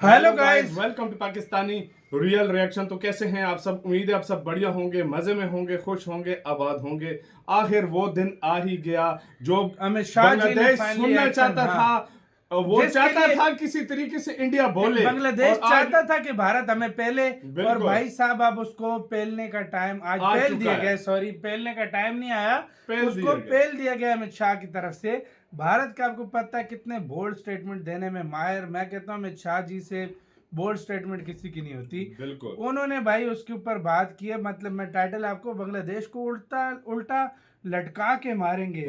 Hello guys, welcome to Pakistani real reaction. तो कैसे हैं आप सब? उम्मीद है आप सब बढ़िया होंगे, मजे में होंगे, खुश होंगे, आबाद होंगे। आखिर वो दिन आ ही गया जो अमित शाह जी ने बांग्लादेश फाइनली सुनना एक्शन, चाहता था। वो जिसके चाहता लिए था किसी तरीके से इंडिया बोले, बांग्लादेश और आज चाहता था कि भारत हमें पहले। और बिल्कुल भाई साहब, अब उसको पेलने का टाइम आज आ पेल चुका दिया है। गया। सॉरी, पेलने का टाइम नहीं आया, पेल उसको दिया गया। पेल दिया गया अमित शाह की तरफ से। भारत का आपको पता है कितने बोल्ड स्टेटमेंट देने में माहिर। मैं कहता हूं अमित शाह जी से बोल्ड स्टेटमेंट किसी की नहीं होती। बिल्कुल उन्होंने भाई उसके ऊपर बात की है। मतलब मैं टाइटल आपको, बांग्लादेश को उल्टा उल्टा लटका के मारेंगे।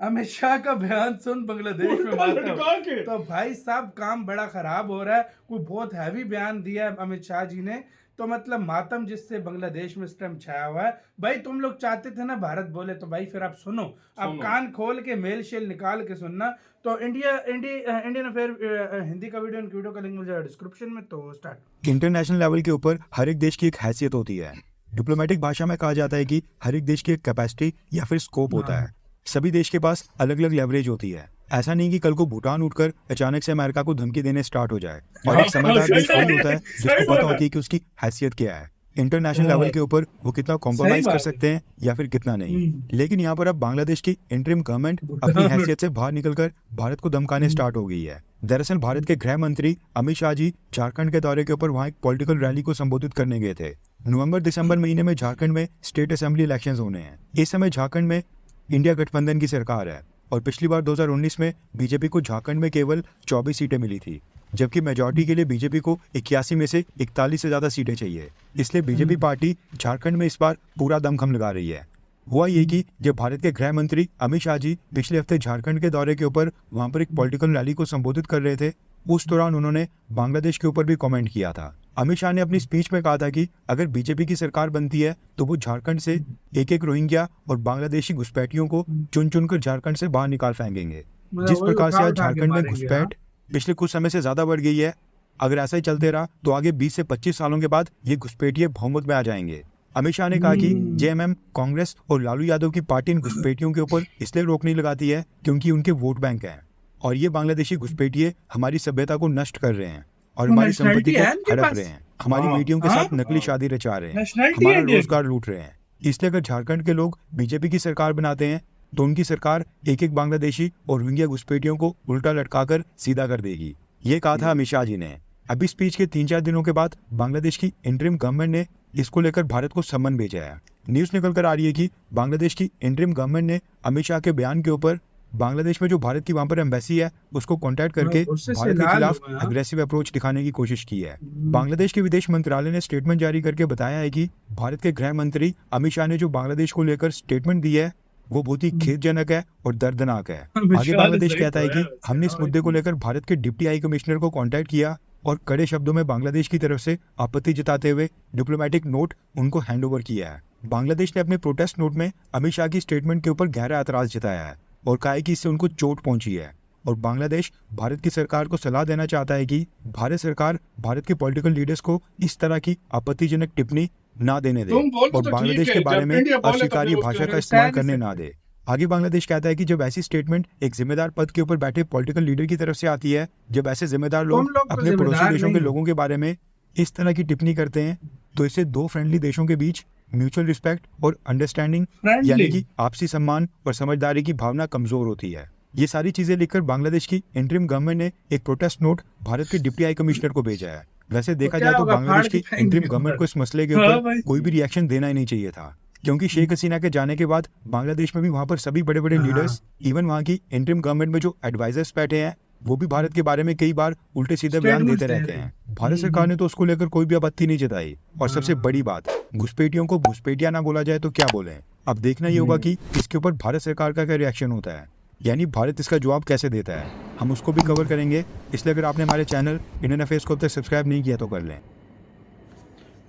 अमित शाह का बयान सुन बांग्लादेश में मातम। के तो भाई साहब, काम बड़ा खराब हो रहा है। कोई बहुत हैवी बयान दिया है अमित शाह जी ने। तो मतलब मातम जिससे बांग्लादेश में इस टाइम छाया हुआ है। भाई तुम लोग चाहते थे ना भारत बोले, तो भाई फिर आप सुनो। आप कान खोल के मेल शेल निकाल के सुनना। तो इंडियन अफेयर हिंदी का वीडियो का लिंक मिल जाएगा डिस्क्रिप्शन में। तो स्टार्ट। इंटरनेशनल लेवल के ऊपर हर एक देश की एक हैसियत होती है। डिप्लोमेटिक भाषा में कहा जाता है कि हर एक देश की एक कैपेसिटी या फिर स्कोप होता है। सभी देश के पास अलग अलग लेवरेज होती है। ऐसा नहीं कि कल को भूटान उठकर अचानक से अमेरिका को धमकी देने स्टार्ट हो जाए। और एक समझदार देश वही होता है जिसको पता होती है कि उसकी हैसियत क्या है, इंटरनेशनल लेवल के ऊपर वो कितना कॉम्प्रोमाइज कर सकते हैं या फिर कितना नहीं। लेकिन यहाँ पर अब बांग्लादेश की इंटरिम गवर्नमेंट अपनी हैसियत से बाहर निकलकर भारत को धमकाने स्टार्ट हो गई है। दरअसल भारत के गृह मंत्री अमित शाह जी झारखंड के दौरे के ऊपर वहां एक पॉलिटिकल रैली को संबोधित करने गए थे। नवंबर दिसंबर महीने में झारखंड में स्टेट असेंबली इलेक्शंस होने हैं। इस समय झारखंड में इंडिया गठबंधन की सरकार है और पिछली बार 2019 में बीजेपी को झारखंड में केवल 24 सीटें मिली थी, जबकि मेजॉरिटी के लिए बीजेपी को 81 में से 41 से ज्यादा सीटें चाहिए। इसलिए बीजेपी पार्टी झारखंड में इस बार पूरा दमखम लगा रही है। हुआ ये कि जब भारत के गृह मंत्री अमित शाह जी पिछले हफ्ते झारखंड के दौरे के ऊपर वहां पर एक पॉलिटिकल रैली को संबोधित कर रहे थे, उस दौरान उन्होंने बांग्लादेश के ऊपर भी कमेंट किया था। अमित शाह ने अपनी स्पीच में कहा था कि अगर बीजेपी की सरकार बनती है तो वो झारखंड से एक एक रोहिंग्या और बांग्लादेशी घुसपैठियों को चुन चुनकर झारखंड से बाहर निकाल फेंकेंगे। जिस प्रकार से आज झारखंड में घुसपैठ पिछले कुछ समय से ज्यादा बढ़ गई है, अगर ऐसा ही चलते रहा तो आगे 20 से 25 सालों के बाद ये घुसपैठिए बहुमत में आ जाएंगे। अमित शाह ने कहा कि जेएमएम, कांग्रेस और लालू यादव की पार्टी इन घुसपैठियों के ऊपर इसलिए रोक नहीं लगाती है क्योंकि उनके वोट बैंक हैं और ये बांग्लादेशी घुसपैठिए हमारी सभ्यता को नष्ट कर रहे हैं और हमारी संपत्ति को हड़प रहे हैं, हमारी बेटियों के साथ नकली शादी रचा रहे हैं, हमारा रोजगार लूट रहे हैं। इसलिए अगर झारखंड के लोग बीजेपी की सरकार बनाते हैं तो उनकी सरकार एक एक बांग्लादेशी और रोहिंग्या घुसपैठियों को उल्टा लटकाकर सीधा कर देगी। ये कहा था अमित शाह जी ने। अभी स्पीच के 3-4 दिनों के बाद बांग्लादेश की इंटरिम गवर्नमेंट ने इसको लेकर भारत को सम्मन भेजा है। न्यूज निकल कर आ रही है कि बांग्लादेश की इंटरिम गवर्नमेंट ने अमित शाह के बयान के ऊपर बांग्लादेश में जो भारत की वहां पर एम्बेसी है उसको कांटेक्ट करके भारत के खिलाफ अग्रेसिव अप्रोच दिखाने की कोशिश की है। बांग्लादेश के विदेश मंत्रालय ने स्टेटमेंट जारी करके बताया है कि भारत के गृह मंत्री अमित शाह ने जो बांग्लादेश को लेकर स्टेटमेंट दी है वो बहुत ही खेदजनक है और दर्दनाक है। आगे बांग्लादेश कहता है कि हमने इस मुद्दे को लेकर भारत के डिप्टी हाई कमिश्नर को कांटेक्ट किया और कड़े शब्दों में बांग्लादेश की तरफ से आपत्ति जताते हुए डिप्लोमेटिक नोट उनको हैंडओवर किया है। बांग्लादेश ने अपने प्रोटेस्ट नोट में अमित शाह की स्टेटमेंट के ऊपर गहरा एतराज जताया है और कहा है कि इससे उनको चोट पहुंची है और बांग्लादेश भारत की सरकार को सलाह देना चाहता है कि भारत सरकार भारत के पॉलिटिकल लीडर्स को इस तरह की आपत्तिजनक टिप्पणी ना देने दे और बांग्लादेश के बारे में अस्वीकार्य भाषा का इस्तेमाल करने ना दे। आगे बांग्लादेश कहता है कि जब ऐसी स्टेटमेंट एक जिम्मेदार पद के ऊपर बैठे पॉलिटिकल लीडर की तरफ से आती है, जब ऐसे जिम्मेदार लोग अपने पड़ोसी देशों के लोगों के बारे में इस तरह की टिप्पणी करते हैं, तो इससे दो फ्रेंडली देशों के बीच म्यूचुअल रिस्पेक्ट और अंडरस्टैंडिंग यानी कि आपसी सम्मान और समझदारी की भावना कमजोर होती है। ये सारी चीजें लिखकर बांग्लादेश की इंटरिम गवर्नमेंट ने एक प्रोटेस्ट नोट भारत के डिप्टी हाई कमिश्नर को भेजा है। वैसे देखा जाए तो बांग्लादेश की इंटरिम गवर्नमेंट को इस मसले के ऊपर कोई भी रिएक्शन देना ही नहीं चाहिए था, क्योंकि शेख हसीना के जाने के बाद बांग्लादेश में भी वहां पर सभी बड़े बड़े लीडर्स, इवन वहां की इंटरिम गवर्नमेंट में जो एडवाइजर्स बैठे हैं, वो भी भारत के बारे में कई बार उल्टे सीधे बयान देते रहते हैं। भारत सरकार ने तो उसको लेकर कोई भी आपत्ति नहीं जताई। और सबसे बड़ी बात, घुसपैठियों को घुसपैठिया ना बोला जाए तो क्या बोले। अब देखना ये होगा कि इसके ऊपर भारत सरकार का क्या रिएक्शन होता है, यानी भारत इसका जवाब कैसे देता है। हम उसको भी कवर करेंगे, इसलिए अगर आपने हमारे चैनल इंडियन अफेयर्स को अब तक सब्सक्राइब नहीं किया तो कर लें।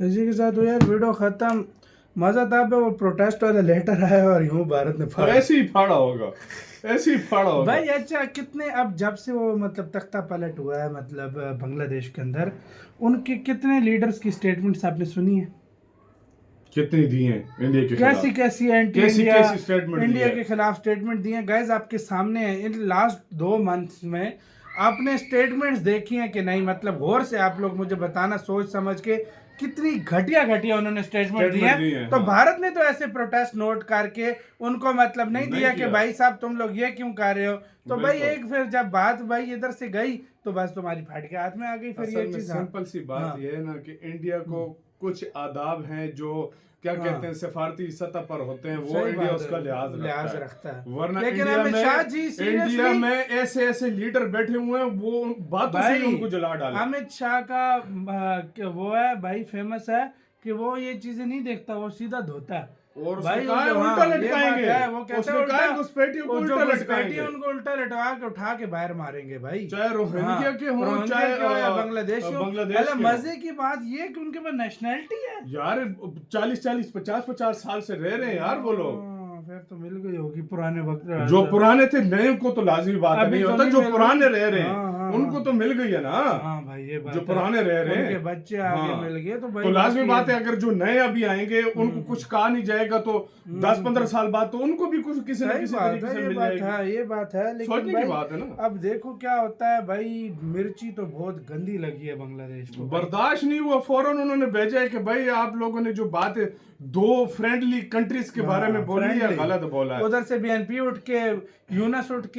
इसी के साथ यार वीडियो खत्म। मजा था पे वो प्रोटेस्ट वाला लेटर आया और यूं भारत ने फाड़ा। ऐसे ही फाड़ा होगा, ऐसे ही फाड़ा होगा भाई। अच्छा, कितने अब जब से वो मतलब तख्ता पलट हुआ है मतलब बांग्लादेश के अंदर, उनके कितने लीडर्स की स्टेटमेंट्स आपने सुनी है? कितनी दी हैं इंडिया के खिलाफ? कैसी एंटी इंडिया के खिलाफ स्टेटमेंट दी है गाइस, आपके सामने है। इन लास्ट 2 मंथ्स में आपने स्टेटमेंट्स देखी हैं कि नहीं, मतलब गौर से आप लोग मुझे बताना सोच समझ के, कितनी घटिया घटिया उन्होंने स्टेटमेंट दिए Statement दिए हैं। हैं, तो हाँ। भारत ने तो ऐसे प्रोटेस्ट नोट करके उनको मतलब नहीं नहीं दिया कि किया। भाई साहब तुम लोग ये क्यों कर रहे हो। तो भाई बिल्कुल। एक फिर जब बात भाई इधर से गई तो बस तुम्हारी फाट के हाथ में आ गई फिर असल ये में चीज। सिंपल सी बात हाँ। ये है ना कि इंडिया को कुछ आदाब हैं जो क्या हाँ। कहते हैं सिफारती सतह पर होते हैं, वो सही इंडिया बात है, उसका लिहाज रखता रखता है। है। वरना लेकिन इंडिया अमित में शाह जी इंडिया seriously- में ऐसे ऐसे लीडर बैठे हुए हैं, वो उन बातों से ही भाई उनको जला डाला। अमित शाह का वो है भाई, फेमस है कि वो ये चीजें नहीं देखता, वो सीधा धोता है। और भाई उसने कहा है वो जो- उल्टा हाँ, ये लटकाएंगे। बात है, वो कहते उसने हैं कहा है उल्टा- घुसपैठियों को वो जो उल्टा घुसपैठी है, लटकाएंगे। उनको उल्टा लटका के उठा के बाहर मारेंगे भाई। चाहे रोहिंग्या हाँ, के हों, रोहिंग्या चाहे के हो या बांग्लादेश हो। बांग्लादेश पहले के हों। मजे की बात ये कि उनके पास नेशनैलिटी है। यार 40-40 50-50 साल से रह रहे हैं यार वो लोग। हाँ, फिर तो मिल गई होगी पुराने वक्त। जो पुराने थे नए को तो लाजमी बात अभी नहीं तो होता, नहीं जो मिल पुराने रही। रह रहे हाँ, हैं हाँ, उनको हाँ। तो मिल गई है ना। हाँ भाई ये बात जो है। पुराने रह रहे हैं उनके बच्चे आगे हाँ। मिल गए तो भाई तो लाजमी बाकी- बात है, अगर जो नए अभी आएंगे उनको कुछ कहा नहीं जाएगा तो 10-15 साल बाद तो उनको भी कुछ किसी न सही किसी बात तरीके है, से ये मिल बात जाएगी। है, ये बात है। लेकिन सोचने की भाई बात है ना। अब देखो क्या होता है भाई, मिर्ची तो बहुत गंदी लगी है बांग्लादेश को। बर्दाश्त नहीं हुआ, फौरन उन्होंने भेजा है कि भाई आप लोगों ने जो बात है 2 फ्रेंडली कंट्रीज के बारे में बोली है, friendly। गलत बोला है। उधर से बीएनपी उठ के,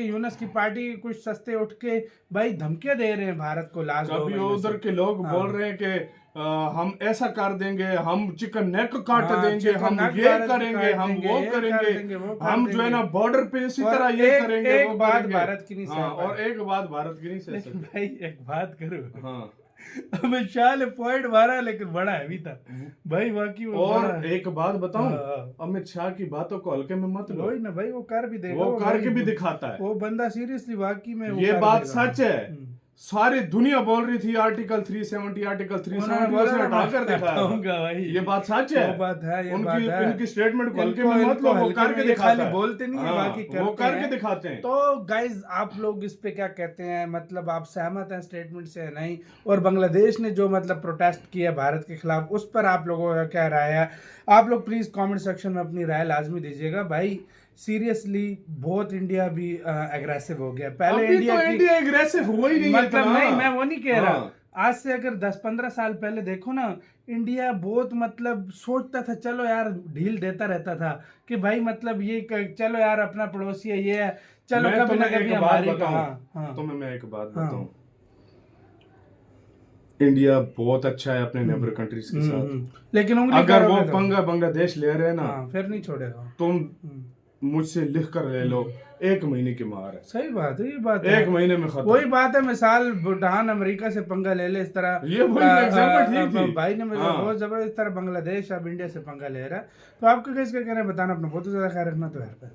यूनस की पार्टी कुछ सस्ते उठ के भाई धमकियां दे रहे हैं भारत को लास्ट 2 कभी महीने उधर से। के लोग हाँ। बोल रहे हैं कि हम ऐसा कर देंगे, हम चिकन नेक काट हाँ, देंगे, chicken हम neck ये भारत करेंगे, काट हम देंगे, वो ये कर करेंगे, देंगे, वो कर हम जो है ना देंगे। बॉर्डर पे इसी और तरह ये एक- करेंगे, एक वो बात करेंगे। भारत की नहीं सह हाँ, पाए। और एक बात भारत की नहीं सह लेकिन सकते। भाई एक बात करो, हाँ। अमित शाह ने पॉइंट मारा लेकिन बड़ा हैवी था भाई, बाकी वो और बड़ा- एक बात बताऊं, हाँ। अमित शाह की बातों को हल्के में मत लो, वही ना भाई, वो कर भी देगा, वो करके भाई- भी दिखाता है। वो बंदा सीरियसली वाकई में वो ये कर बात देगा। सच है। हम्म। सारी दुनिया बोल रही थी आर्टिकल 370 आर्टिकल उन्होंने 370 बोला उसने ना, हटा कर मैं दिखाया। हटाऊंगा भाई। ये बात सच है। वो बात है, ये उनकी बात है। इनकी स्टेटमेंट को हल्के इनको- में मत लो, इनको वो हल्के करके में, ये दिखाता खाली है। बोलते नहीं है, हाँ, बाकी वो करते करके हैं। दिखाते हैं। तो गाइज आप लोग इस पे क्या कहते हैं, मतलब आप सहमत हैं स्टेटमेंट से या नहीं? और बांग्लादेश ने जो मतलब प्रोटेस्ट किया भारत के खिलाफ, उस पर आप लोगों का क्या राय है? आप लोग प्लीज कमेंट सेक्शन में अपनी राय लाजमी दीजिएगा भाई। सीरियसली बहुत इंडिया भी एग्रेसिव हो गया। पहले अभी इंडिया तो की इंडिया एग्रेसिव हुआ ही नहीं है मतलब इतना। नहीं, मैं वो नहीं कह रहा। हाँ। आज से अगर 10-15 साल पहले देखो ना, इंडिया बहुत मतलब सोचता था, चलो यार ढील देता रहता था कि भाई मतलब ये चलो यार अपना पड़ोसी है, ये है, चलो मैं कभी ना तुम्हें कभी एक बात हमारी। बताऊं, हाँ, हाँ। तुम्हें मैं एक बात हाँ। बताऊं, इंडिया बहुत अच्छा है अपने नेबर कंट्रीज के साथ, लेकिन उंगली अगर वो करोगे तो- पंगा बांग्लादेश ले रहे हैं ना, हाँ, फिर नहीं छोड़ेगा। तुम हम्म। मुझसे लिख कर ले लो, 1 महीने की मार है, सही बात है, ये बात है। 1 महीने में खत्म। वही बात है, मिसाल भूटान अमेरिका से पंगा ले ले इस तरह। ये वही एग्जांपल ठीक थी। भाई ने मुझे हाँ। बहुत जबरदस्त तरह बांग्लादेश अब इंडिया से पंगा ले रहा है। तो आपका किसका कहना है बताना, अपना बहुत ज्यादा ख्याल रखना तो यार।